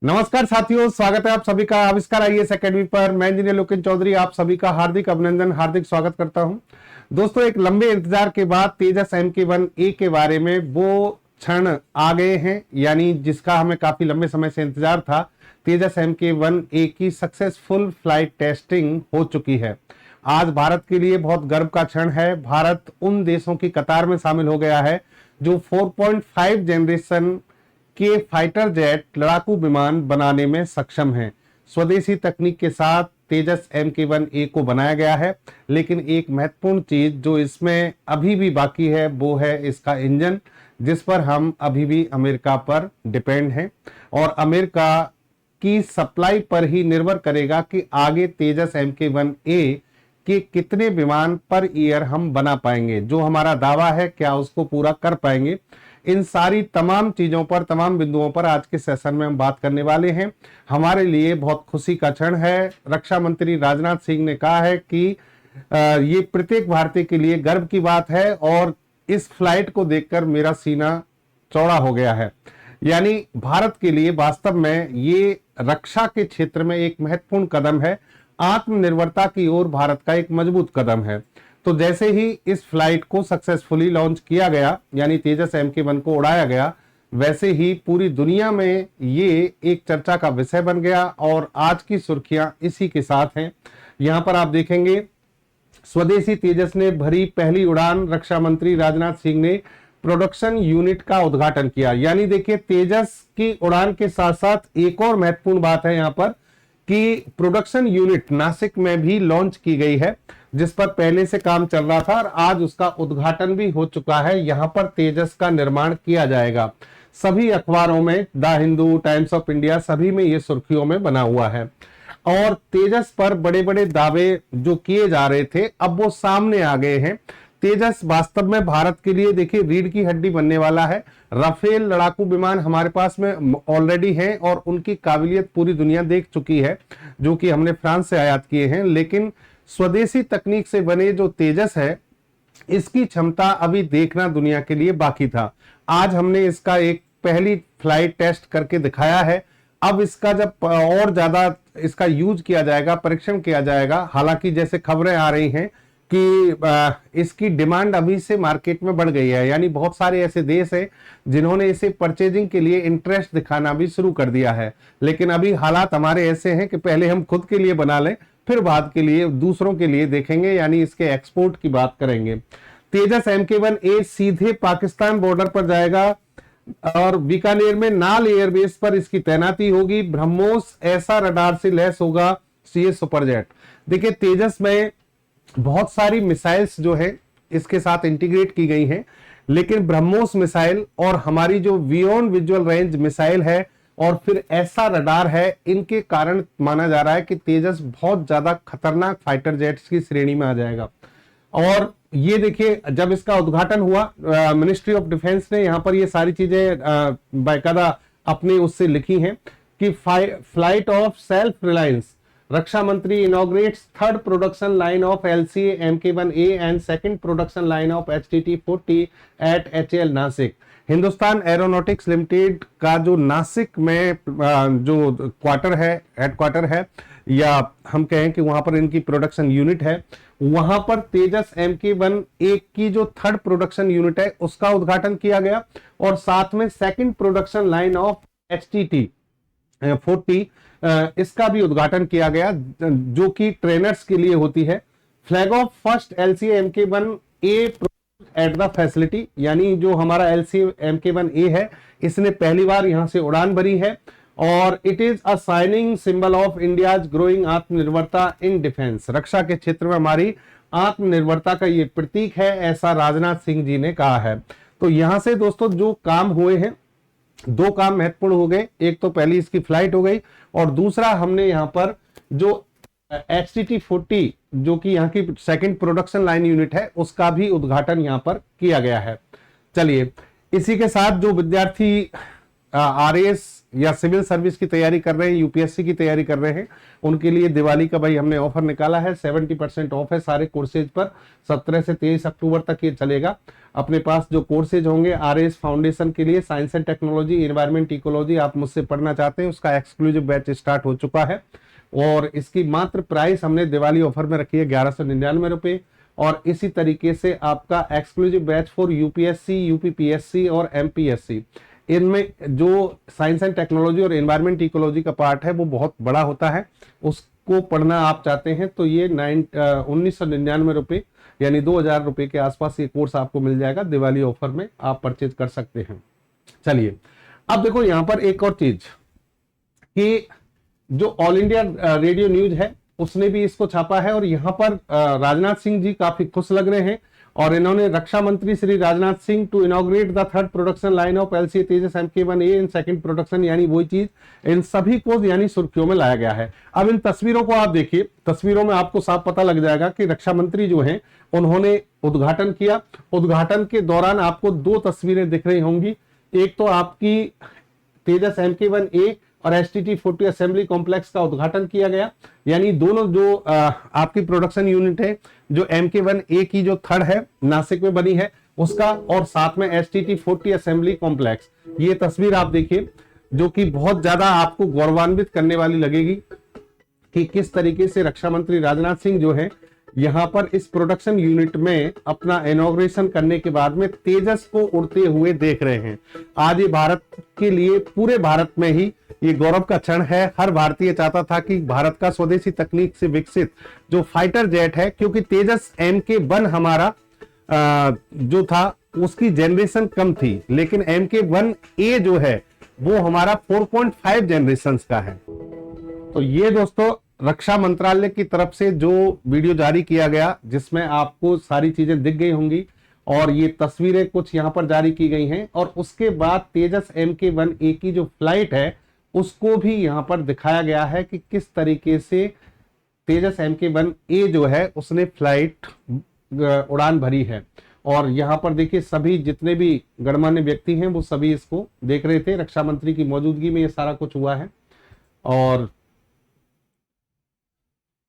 नमस्कार साथियों, स्वागत है आप सभी का आविष्कार आईएएस एकेडमी पर। मैं इंजीनियर लोकेन चौधरी आप सभी का हार्दिक अभिनंदन, हार्दिक स्वागत करता हूं। दोस्तों, एक लंबे इंतजार के बाद तेजस MK1A के बारे में वो क्षण आ गए हैं, यानी जिसका हमें काफी लंबे समय से इंतजार था। तेजस MK1A की सक्सेसफुल फ्लाइट टेस्टिंग हो चुकी है। आज भारत के लिए बहुत गर्व का क्षण है। भारत उन देशों की कतार में शामिल हो गया है जो 4.5 जनरेशन के फाइटर जेट लड़ाकू विमान बनाने में सक्षम हैं। स्वदेशी तकनीक के साथ तेजस MK1A को बनाया गया है, लेकिन एक महत्वपूर्ण चीज जो इसमें अभी भी बाकी है वो है इसका इंजन, जिस पर हम अभी भी अमेरिका पर डिपेंड हैं और अमेरिका की सप्लाई पर ही निर्भर करेगा कि आगे तेजस MK1A के कितने विमान पर ईयर हम बना पाएंगे। जो हमारा दावा है क्या उसको पूरा कर पाएंगे। इन सारी तमाम चीजों पर, तमाम बिंदुओं पर आज के सेशन में हम बात करने वाले हैं। हमारे लिए बहुत खुशी का क्षण है। रक्षा मंत्री राजनाथ सिंह ने कहा है कि ये प्रत्येक भारतीय के लिए गर्व की बात है और इस फ्लाइट को देखकर मेरा सीना चौड़ा हो गया है। यानी भारत के लिए वास्तव में ये रक्षा के क्षेत्र में एक महत्वपूर्ण कदम है। आत्मनिर्भरता की ओर भारत का एक मजबूत कदम है। तो जैसे ही इस फ्लाइट को सक्सेसफुली लॉन्च किया गया, यानी तेजस MK1 को उड़ाया गया, वैसे ही पूरी दुनिया में ये एक चर्चा का विषय बन गया और आज की सुर्खियां इसी के साथ हैं। यहां पर आप देखेंगे, स्वदेशी तेजस ने भरी पहली उड़ान। रक्षा मंत्री राजनाथ सिंह ने प्रोडक्शन यूनिट का उद्घाटन किया। यानी देखिए, तेजस की उड़ान के साथ साथ एक और महत्वपूर्ण बात है यहां पर कि प्रोडक्शन यूनिट नासिक में भी लॉन्च की गई है, जिस पर पहले से काम चल रहा था और आज उसका उद्घाटन भी हो चुका है। यहां पर तेजस का निर्माण किया जाएगा। सभी अखबारों में, the Hindu, times of India, सभी में ये सुर्खियों में बना हुआ है और तेजस पर बड़े बड़े दावे जो किए जा रहे थे अब वो सामने आ गए हैं। तेजस वास्तव में भारत के लिए देखिए रीढ़ की हड्डी बनने वाला है। राफेल लड़ाकू विमान हमारे पास में ऑलरेडी हैं और उनकी काबिलियत पूरी दुनिया देख चुकी है, जो कि हमने फ्रांस से आयात किए हैं। लेकिन स्वदेशी तकनीक से बने जो तेजस है, इसकी क्षमता अभी देखना दुनिया के लिए बाकी था। आज हमने इसका एक पहली फ्लाइट टेस्ट करके दिखाया है। अब इसका जब और ज्यादा इसका यूज किया जाएगा, परीक्षण किया जाएगा, हालांकि जैसे खबरें आ रही हैं कि इसकी डिमांड अभी से मार्केट में बढ़ गई है। यानी बहुत सारे ऐसे देश हैं जिन्होंने इसे परचेजिंग के लिए इंटरेस्ट दिखाना भी शुरू कर दिया है। लेकिन अभी हालात हमारे ऐसे हैं कि पहले हम खुद के लिए बना लें, फिर बाद के लिए दूसरों के लिए देखेंगे, यानी इसके एक्सपोर्ट की बात करेंगे। तेजस MK1A सीधे पाकिस्तान बॉर्डर पर जाएगा और बीकानेर में नाल एयरबेस पर इसकी तैनाती होगी। ब्रह्मोस ऐसा रडार से लैस होगा CS सुपरजेट। देखिए, तेजस में बहुत सारी मिसाइल्स जो है इसके साथ इंटीग्रेट की गई हैं, लेकिन ब्रह्मोस मिसाइल और हमारी जो बियॉन्ड विजुअल रेंज मिसाइल है और फिर ऐसा रडार है, इनके कारण माना जा रहा है कि तेजस बहुत ज्यादा खतरनाक फाइटर जेट्स की श्रेणी में आ जाएगा। और ये देखिए, जब इसका उद्घाटन हुआ, मिनिस्ट्री ऑफ डिफेंस ने यहाँ पर ये सारी चीजें बाकायदा अपने उससे लिखी हैं कि फ्लाइट ऑफ सेल्फ रिलायंस। रक्षा मंत्री inaugurates third production line of LCA MK1A and second production line of HTT-40 at HAL Nashik. Hindustan Aeronautics Limited का जो नासिक में जो क्वार्टर है, हेडक्वार्टर है, या हम कहें कि वहां पर इनकी प्रोडक्शन यूनिट है, वहां पर तेजस MK1A की जो थर्ड प्रोडक्शन यूनिट है उसका उद्घाटन किया गया और साथ में second production line of HTT-40 इसका भी उद्घाटन किया गया, जो कि ट्रेनर्स के लिए होती है। Flag of first LCA MK1A at the facility, यानी जो हमारा LCA MK1A है, इसने पहली बार यहां से उड़ान भरी है और it is a signing symbol of India's growing आत्मनिर्भरता इन डिफेंस। रक्षा के क्षेत्र में हमारी आत्मनिर्भरता का ये प्रतीक है, ऐसा राजनाथ सिंह जी ने कहा है। तो यहां से दोस्तों जो काम हुए हैं, दो काम महत्वपूर्ण हो गए। एक तो पहली इसकी फ्लाइट हो गई और दूसरा हमने यहां पर जो HTT-40 जो कि यहाँ की सेकंड प्रोडक्शन लाइन यूनिट है, उसका भी उद्घाटन यहाँ पर किया गया है। चलिए, इसी के साथ जो विद्यार्थी आरएएस या सिविल सर्विस की तैयारी कर रहे हैं, यूपीएससी की तैयारी कर रहे हैं, उनके लिए दिवाली का भाई हमने ऑफर निकाला है। 70% ऑफ है सारे कोर्सेज पर। 17 से 23 अक्टूबर तक ये चलेगा। अपने पास जो कोर्सेज होंगे आरएएस फाउंडेशन के लिए, science and technology, environment, ecology, आप मुझसे पढ़ना चाहते हैं, उसका एक्सक्लूसिव बैच स्टार्ट हो चुका है। और इसकी मात्र प्राइस हमने दिवाली ऑफर में रखी है 1199 रुपए। और इसी तरीके से आपका exclusive batch for UPSC, UPPSC और एमपीएससी, इनमें जो साइंस एंड टेक्नोलॉजी और एनवायरमेंट इकोलॉजी का पार्ट है वो बहुत बड़ा होता है, उसको पढ़ना आप चाहते हैं तो ये 1999 रुपए यानी 2000 रुपए के आसपास ये कोर्स आपको मिल जाएगा। दिवाली ऑफर में आप परचेज कर सकते हैं। चलिए अब देखो यहां पर एक और चीज कि जो ऑल इंडिया रेडियो न्यूज है उसने भी इसको छापा है। और यहाँ पर राजनाथ सिंह जी काफी खुश लग रहे हैं और इन्होंने रक्षा मंत्री Shri Rajnath Singh to inaugurate the third production line of LCA Tejas MK1A in second production, यानी वही चीज इन सभी को यानी सुर्खियों में लाया गया है। अब इन तस्वीरों को आप देखिए, तस्वीरों में आपको साफ पता लग जाएगा कि रक्षा मंत्री जो हैं उन्होंने उद्घाटन किया। उद्घाटन के दौरान आपको दो तस्वीरें दिख रही होंगी, एक तो आपकी तेजस MK1A और STT-40 असेंबली कॉम्प्लेक्स का उद्घाटन किया गया, यानी दोनों जो आपकी प्रोडक्शन यूनिट है, जो MK1A की जो थर्ड है नासिक में बनी है उसका, और साथ में STT-40 असेंबली कॉम्प्लेक्स। ये तस्वीर आप देखिए जो कि बहुत ज्यादा आपको गौरवान्वित करने वाली लगेगी कि किस तरीके से रक्षा मंत्री राजनाथ सिंह जो है यहाँ पर इस प्रोडक्शन यूनिट में अपना इनॉग्रेशन करने के बाद में तेजस को उड़ते हुए देख रहे हैं। आज ये भारत के लिए, पूरे भारत में ही ये गौरव का क्षण है। हर भारतीय चाहता था कि भारत का स्वदेशी तकनीक से विकसित जो फाइटर जेट है, क्योंकि तेजस MK1 हमारा जो था उसकी जनरेशन कम थी, लेकिन MK1A जो है वो हमारा 4.5 जनरेशन का है। तो ये दोस्तों रक्षा मंत्रालय की तरफ से जो वीडियो जारी किया गया, जिसमें आपको सारी चीजें दिख गई होंगी और ये तस्वीरें कुछ यहाँ पर जारी की गई हैं। और उसके बाद तेजस MK1A की जो फ्लाइट है उसको भी यहाँ पर दिखाया गया है कि किस तरीके से तेजस MK1A जो है उसने फ्लाइट उड़ान भरी है। और यहाँ पर देखिए सभी जितने भी गणमान्य व्यक्ति हैं वो सभी इसको देख रहे थे। रक्षा मंत्री की मौजूदगी में ये सारा कुछ हुआ है। और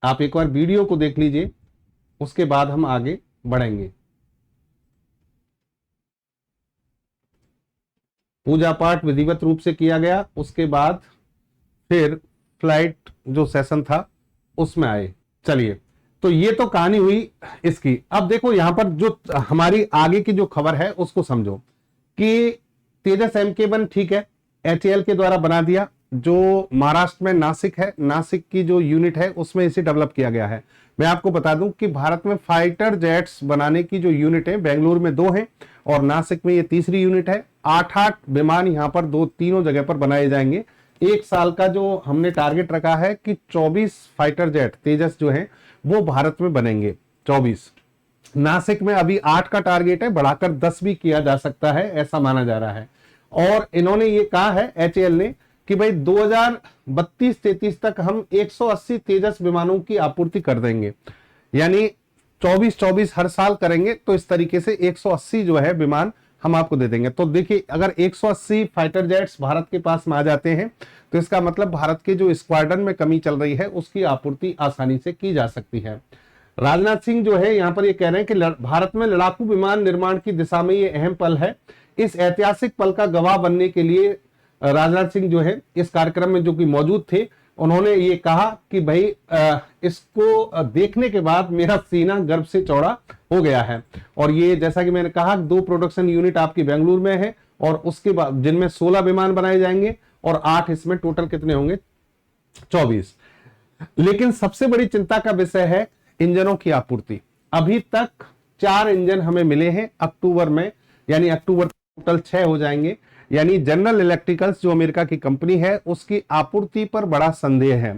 आप एक बार वीडियो को देख लीजिए, उसके बाद हम आगे बढ़ेंगे। पूजा पाठ विधिवत रूप से किया गया, उसके बाद फिर फ्लाइट जो सेशन था उसमें आए। चलिए, तो ये तो कहानी हुई इसकी। अब देखो यहां पर जो हमारी आगे की जो खबर है उसको समझो कि तेजस MK1 ठीक है HAL के द्वारा बना दिया, जो महाराष्ट्र में नासिक है, नासिक की जो यूनिट है उसमें इसे डेवलप किया गया है। मैं आपको बता दूं कि भारत में फाइटर जेट्स बनाने की जो यूनिट है बेंगलुरु में 2 हैं और नासिक में ये तीसरी यूनिट है। 8-8 विमान यहाँ पर तीनों जगह पर बनाए जाएंगे। एक साल का जो हमने टारगेट रखा है कि 24 फाइटर जेट तेजस जो है वो भारत में बनेंगे। 24 नासिक में अभी 8 का टारगेट है, बढ़ाकर 10 भी किया जा सकता है, ऐसा माना जा रहा है। और इन्होंने ये कहा है HAL ने कि भाई 2032-33 तक हम 180 तेजस विमानों की आपूर्ति कर देंगे, यानी 24-24 हर साल करेंगे। तो इस तरीके से 180 जो है विमान हम आपको दे देंगे। तो देखिए अगर 180 फाइटर जेट्स भारत के पास में आ जाते हैं तो इसका मतलब भारत के जो स्क्वाड्रन में कमी चल रही है उसकी आपूर्ति आसानी से की जा सकती है। राजनाथ सिंह जो है यहाँ पर ये कह रहे हैं कि भारत में लड़ाकू विमान निर्माण की दिशा में ये अहम पल है। इस ऐतिहासिक पल का गवाह बनने के लिए राजनाथ सिंह जो है इस कार्यक्रम में जो कि मौजूद थे, उन्होंने ये कहा कि भाई इसको देखने के बाद मेरा सीना गर्व से चौड़ा हो गया है। और ये जैसा कि मैंने कहा 2 प्रोडक्शन यूनिट आपकी बेंगलुरु में है और उसके बाद जिनमें 16 विमान बनाए जाएंगे और 8 इसमें टोटल कितने होंगे 24। लेकिन सबसे बड़ी चिंता का विषय है इंजनों की आपूर्ति। अभी तक 4 इंजन हमें मिले हैं अक्टूबर में, यानी अक्टूबर टोटल 6 हो जाएंगे। यानी जनरल इलेक्ट्रिकल्स जो अमेरिका की कंपनी है उसकी आपूर्ति पर बड़ा संदेह है।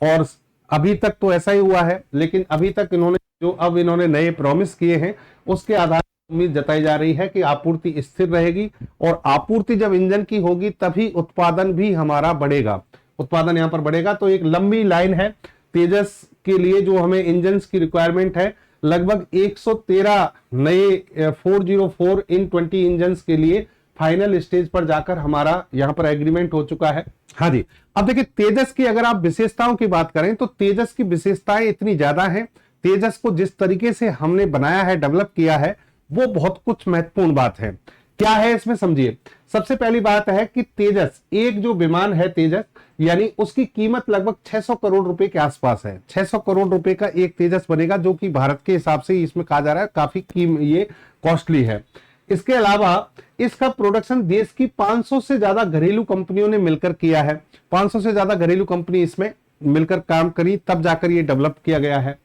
और अभी तक तो ऐसा ही हुआ है, लेकिन अभी तक इन्होंने नए प्रॉमिस किए हैं उसके आधार पर उम्मीद जताई जा रही है कि आपूर्ति स्थिर रहेगी। और आपूर्ति जब इंजन की होगी तभी उत्पादन भी हमारा बढ़ेगा, उत्पादन यहाँ पर बढ़ेगा। तो एक लंबी लाइन है तेजस के लिए जो हमें इंजन की रिक्वायरमेंट है। लगभग 113 नए 404 इन 20 इंजन के लिए फाइनल स्टेज पर जाकर हमारा यहाँ पर एग्रीमेंट हो चुका है। हाँ जी, अब देखिए तेजस की अगर आप विशेषताओं की बात करें तो तेजस की विशेषताएं इतनी ज्यादा हैं। तेजस को जिस तरीके से हमने बनाया है, डेवलप किया है, वो बहुत कुछ महत्वपूर्ण बात है। क्या है इसमें समझिए। सबसे पहली बात है कि तेजस, एक जो विमान है तेजस, यानी उसकी कीमत लगभग 600 करोड़ रुपए के आसपास है। 600 करोड़ रुपए का एक तेजस बनेगा, जो कि भारत के हिसाब से इसमें कहा जा रहा है काफी ये कॉस्टली है। इसके अलावा इसका प्रोडक्शन देश की 500 से ज्यादा घरेलू कंपनियों ने मिलकर किया है। 500 से ज्यादा घरेलू कंपनी इसमें मिलकर काम करी, तब जाकर ये डेवलप किया गया है।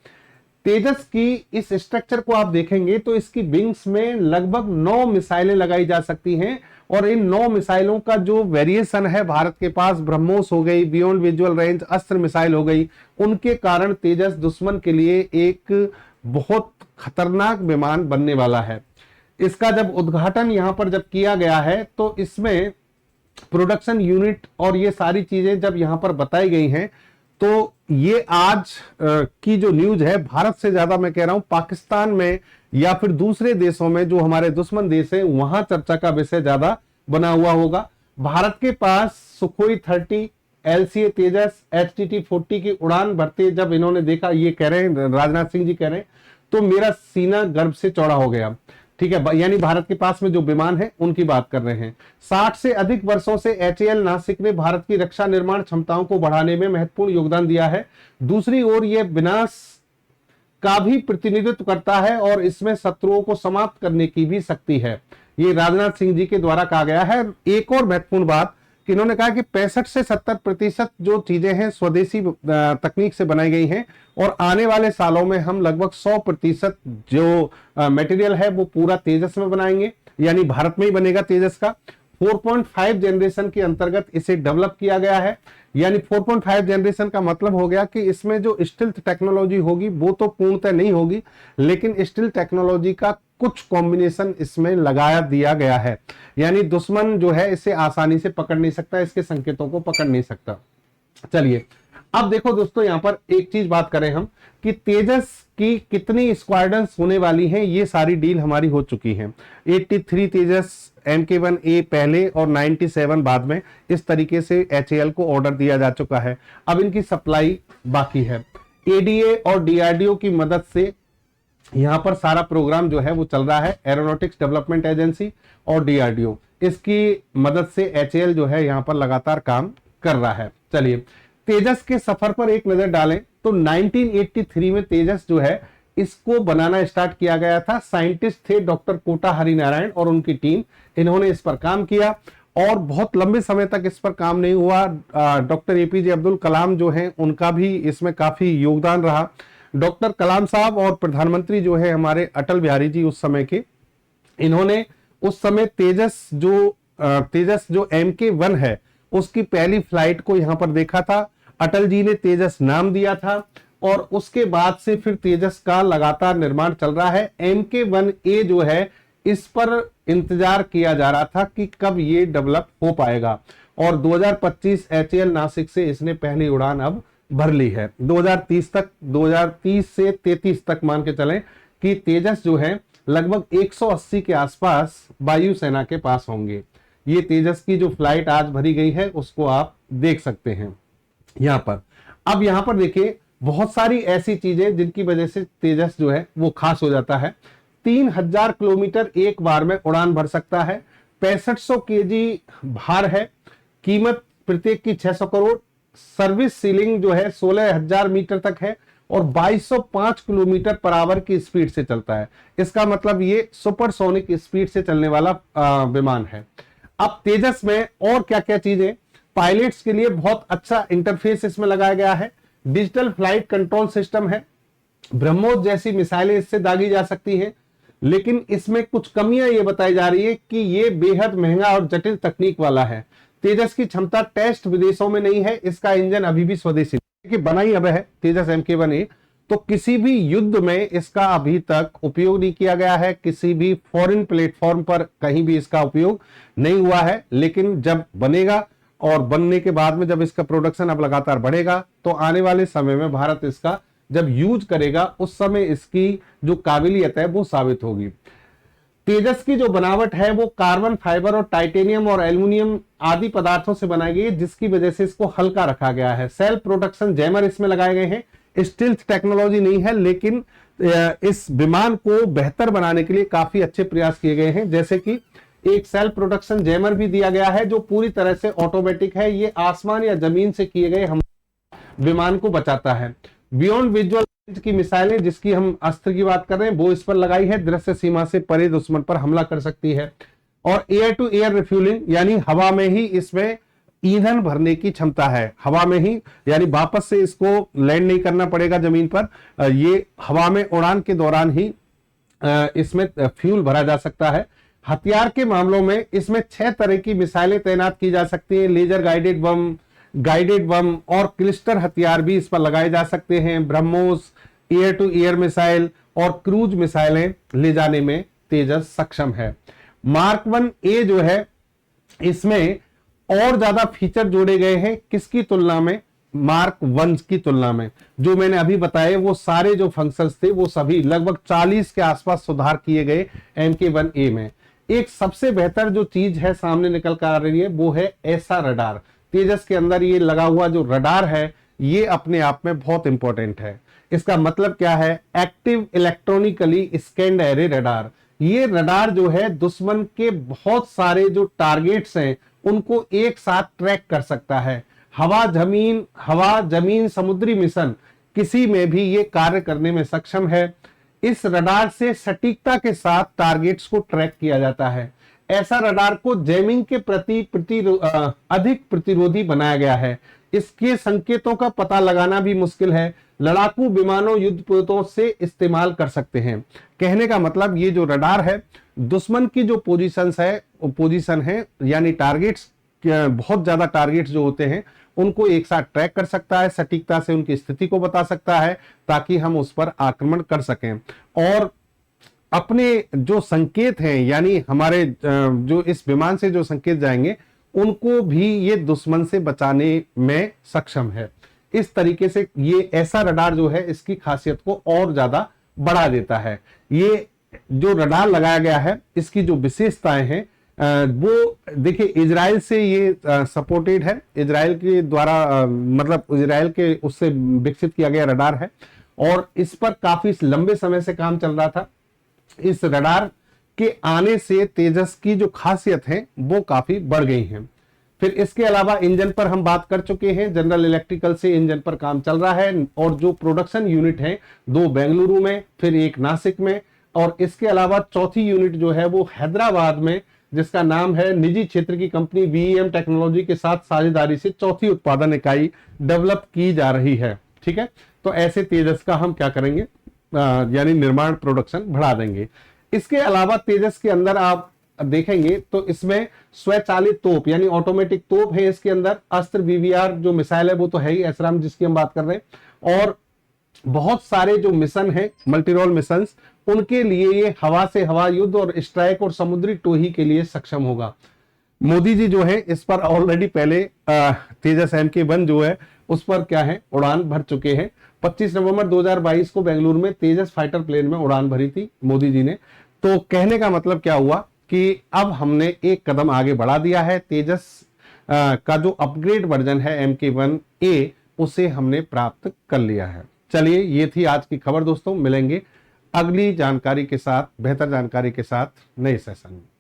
तेजस की इस स्ट्रक्चर को आप देखेंगे तो इसकी विंग्स में लगभग 9 मिसाइलें लगाई जा सकती हैं, और इन 9 मिसाइलों का जो वेरिएशन है, भारत के पास ब्रह्मोस हो गई, बियॉन्ड विजुअल रेंज अस्त्र मिसाइल हो गई, उनके कारण तेजस दुश्मन के लिए एक बहुत खतरनाक विमान बनने वाला है। इसका जब उद्घाटन यहां पर जब किया गया है तो इसमें प्रोडक्शन यूनिट और ये सारी चीजें जब यहां पर बताई गई हैं, तो ये आज की जो न्यूज है, भारत से ज्यादा मैं कह रहा हूं पाकिस्तान में या फिर दूसरे देशों में जो हमारे दुश्मन देश है, वहां चर्चा का विषय ज्यादा बना हुआ होगा। भारत के पास सुखोई 30, LCA तेजस, HTT-40 की उड़ान भरते जब इन्होंने देखा, ये कह रहे हैं राजनाथ सिंह जी कह रहे हैं, तो मेरा सीना गर्व से चौड़ा हो गया। ठीक है, यानी भारत के पास में जो विमान है उनकी बात कर रहे हैं। 60 से अधिक वर्षों से HAL नासिक ने भारत की रक्षा निर्माण क्षमताओं को बढ़ाने में महत्वपूर्ण योगदान दिया है। दूसरी ओर यह विनाश का भी प्रतिनिधित्व करता है और इसमें शत्रुओं को समाप्त करने की भी शक्ति है। ये राजनाथ सिंह जी के द्वारा कहा गया है। एक और महत्वपूर्ण बात कि इन्होंने कहा कि 65 से 70% जो चीजें हैं स्वदेशी तकनीक से बनाई गई हैं, और आने वाले सालों में हम लगभग 100% जो मटेरियल है वो पूरा तेजस में बनाएंगे, यानी भारत में ही बनेगा तेजस का। 4.5 जनरेशन के अंतर्गत इसे डेवलप किया गया है, यानी 4.5 जनरेशन का मतलब हो गया कि इसमें जो स्टिल्थ टेक्नोलॉजी होगी वो तो पूर्णतः नहीं होगी, लेकिन स्टिल्थ टेक्नोलॉजी का कुछ कॉम्बिनेशन इसमें लगाया दिया गया है, यानी दुश्मन जो है इसे आसानी से पकड़ नहीं सकता, इसके संकेतों को पकड़ नहीं सकता। चलिए अब देखो दोस्तों, यहां पर एक चीज बात करें हम कि तेजस की कितनी स्क्वाड्रन्स होने वाली हैं। ये सारी डील हमारी हो चुकी है। 83 तेजस MK1A पहले और 97 बाद में, इस तरीके से HAL को ऑर्डर दिया जा चुका है। अब इनकी सप्लाई बाकी है। ADA और DRDO की मदद से यहां पर सारा प्रोग्राम जो है वो चल रहा है। एरोनॉटिक्स डेवलपमेंट एजेंसी और DRDO, इसकी मदद से HAL जो है यहां पर लगातार काम कर रहा है। चलिए तेजस के सफर पर एक नजर डालें तो 1983 में तेजस जो है इसको बनाना स्टार्ट किया गया था। साइंटिस्ट थे डॉक्टर कोटा हरिनारायण और उनकी टीम, इन्होंने इस पर काम किया और बहुत लंबे समय तक इस पर काम नहीं हुआ। डॉक्टर APJ अब्दुल कलाम जो हैं उनका भी इसमें काफी योगदान रहा। डॉक्टर कलाम साहब और प्रधानमंत्री जो है हमारे अटल बिहारी जी उस समय के, इन्होंने उस समय तेजस जो MK1 है उसकी पहली फ्लाइट को यहां पर देखा था। अटल जी ने तेजस नाम दिया था और उसके बाद से फिर तेजस का लगातार निर्माण चल रहा है। MK1A जो है इस पर इंतजार किया जा रहा था कि कब ये डेवलप हो पाएगा, और 2025 HAL नासिक से इसने पहली उड़ान अब भर ली है। 2030 से 33 तक मान के चलें कि तेजस जो है लगभग 180 के आसपास वायुसेना के पास होंगे। ये तेजस की जो फ्लाइट आज भरी गई है उसको आप देख सकते हैं यहां पर। अब यहां पर देखिए बहुत सारी ऐसी चीजें जिनकी वजह से तेजस जो है वो खास हो जाता है। 3000 किलोमीटर एक बार में उड़ान भर सकता है। 6500 kg भार है। कीमत प्रत्येक की 600 करोड़। सर्विस सीलिंग जो है 16000 मीटर तक है और 2205 किलोमीटर पर आवर की स्पीड से चलता है। इसका मतलब ये सुपरसोनिक स्पीड से चलने वाला विमान है। अब तेजस में और क्या क्या चीजें, पायलट्स के लिए बहुत अच्छा इंटरफेस इसमें लगाया गया है। डिजिटल फ्लाइट कंट्रोल सिस्टम है। ब्रह्मोस जैसी मिसाइलें इससे दागी जा सकती हैं, लेकिन इसमें कुछ कमियां ये बताई जा रही है कि ये बेहद महंगा और जटिल तकनीक वाला है। तेजस की क्षमता टेस्ट विदेशों में नहीं है। इसका इंजन अभी भी स्वदेशी कि बनाई अब है तेजस MK1A, तो किसी भी युद्ध में इसका अभी तक उपयोग नहीं किया गया है। किसी भी फॉरेन प्लेटफॉर्म पर कहीं भी इसका उपयोग नहीं हुआ है, लेकिन जब बनेगा और बनने के बाद में जब इसका प्रोडक्शन अब लगातार बढ़ेगा तो आने वाले समय में भारत इसका जब यूज करेगा उस समय इसकी जो काबिलियत है वो साबित होगी। तेजस की जो बनावट है वो कार्बन फाइबर और टाइटेनियम और एल्युमिनियम आदि पदार्थों से बनाई गई है, जिसकी वजह से इसको हल्का रखा गया है। सेल्फ प्रोटेक्शन जैमर इसमें लगाए गए हैं। स्टील्थ टेक्नोलॉजी नहीं है, लेकिन इस विमान को बेहतर बनाने के लिए काफी अच्छे प्रयास किए गए हैं। जैसे कि एक सेल्फ प्रोटेक्शन जैमर भी दिया गया है जो पूरी तरह से ऑटोमेटिक है। ये आसमान या जमीन से किए गए हम विमान को बचाता है। बियॉन्ड विजुअल की मिसाइलें, जिसकी हम अस्त्र की बात कर रहे हैं, वो इस पर लगाई है। दृश्य सीमा से परे दुश्मन पर हमला कर सकती है। और एयर टू एयर रिफ्यूलिंग, यानी हवा में ही इसमें ईंधन भरने की क्षमता है। हवा में ही, यानी वापस से इसको लैंड नहीं करना पड़ेगा जमीन पर, ये हवा में उड़ान के दौरान ही इसमें फ्यूल भरा जा सकता है। हथियार के मामलों में इसमें 6 तरह की मिसाइलें तैनात की जा सकती हैं। लेजर गाइडेड बम और क्लिस्टर हथियार भी इस पर लगाए जा सकते हैं। BrahMos, air to air missile और क्रूज मिसाइलें ले जाने में तेजस सक्षम है। मार्क 1A जो है, इसमें और ज्यादा फीचर जोड़े गए हैं। किसकी तुलना में? मार्क 1 की तुलना में। जो मैंने अभी बताए वो सारे जो फंक्शंस थे वो सभी लगभग 40 के आसपास सुधार किए गए MK1A में। एक सबसे बेहतर जो चीज है सामने निकल कर आ रही है वो है ऐसा रडार। तेजस के अंदर ये लगा हुआ जो रडार है ये अपने आप में बहुत इंपॉर्टेंट है। इसका मतलब क्या है? Active electronically scanned array radar. ये रडार जो है दुश्मन के बहुत सारे जो टारगेट्स हैं उनको एक साथ ट्रैक कर सकता है। हवा जमीन समुद्री मिशन किसी में भी ये कार्य करने में सक्षम है। इस रडार से सटीकता के साथ टारगेट्स को ट्रैक किया जाता है। ऐसा रडार को जैमिंग के प्रति अधिक प्रतिरोधी बनाया गया है। इसके संकेतों का पता लगाना भी मुश्किल है। लड़ाकू विमानों युद्धपोतों से इस्तेमाल कर सकते हैं। कहने का मतलब ये जो रडार है दुश्मन की जो पोजीशन है यानी टारगेट्स, बहुत ज्यादा टारगेट्स जो होते हैं उनको एक साथ ट्रैक कर सकता है, सटीकता से उनकी स्थिति को बता सकता है ताकि हम उस पर आक्रमण कर सकें। और अपने जो संकेत हैं, यानी हमारे जो इस विमान से जो संकेत जाएंगे उनको भी ये दुश्मन से बचाने में सक्षम है। इस तरीके से ये ऐसा रडार जो है इसकी खासियत को और ज्यादा बढ़ा देता है। ये जो रडार लगाया गया है इसकी जो विशेषताएं हैं वो देखिए, इजराइल से ये सपोर्टेड है। इजराइल के द्वारा मतलब इजराइल के उससे विकसित किया गया रडार है और इस पर काफी लंबे समय से काम चल रहा था। इस रडार के आने से तेजस की जो खासियत है वो काफी बढ़ गई हैं। फिर इसके अलावा इंजन पर हम बात कर चुके हैं। जनरल इलेक्ट्रिकल से इंजन पर काम चल रहा है और जो प्रोडक्शन यूनिट है 2 बेंगलुरु में, फिर एक नासिक में, और इसके अलावा चौथी यूनिट जो है वो हैदराबाद में, जिसका नाम है निजी क्षेत्र की कंपनी VEM टेक्नोलॉजी के साथ साझेदारी से चौथी उत्पादन इकाई डेवलप की जा रही है। ठीक है, तो ऐसे तेजस का हम क्या करेंगे, यानी निर्माण प्रोडक्शन बढ़ा देंगे। इसके अलावा तेजस के अंदर आप देखेंगे तो इसमें स्वचालित तोप यानी ऑटोमेटिक तोप है। इसके अंदर अस्त्र BVR जो मिसाइल है वो तो है ही, एसराम जिसकी हम बात कर रहे हैं, और बहुत सारे जो मिशन है मल्टीरोल मिशंस, उनके लिए ये हवा से हवा युद्ध और स्ट्राइक और समुद्री टोही के लिए सक्षम होगा। मोदी जी जो है इस पर ऑलरेडी पहले तेजस MK1 जो है उस पर क्या है उड़ान भर चुके हैं। 25 नवंबर 2022 को बेंगलुरु में तेजस फाइटर प्लेन में उड़ान भरी थी मोदी जी ने। तो कहने का मतलब क्या हुआ कि अब हमने एक कदम आगे बढ़ा दिया है। तेजस का जो अपग्रेड वर्जन है MK1A उसे हमने प्राप्त कर लिया है। चलिए, ये थी आज की खबर दोस्तों। मिलेंगे अगली जानकारी के साथ, बेहतर जानकारी के साथ नए सेशन में।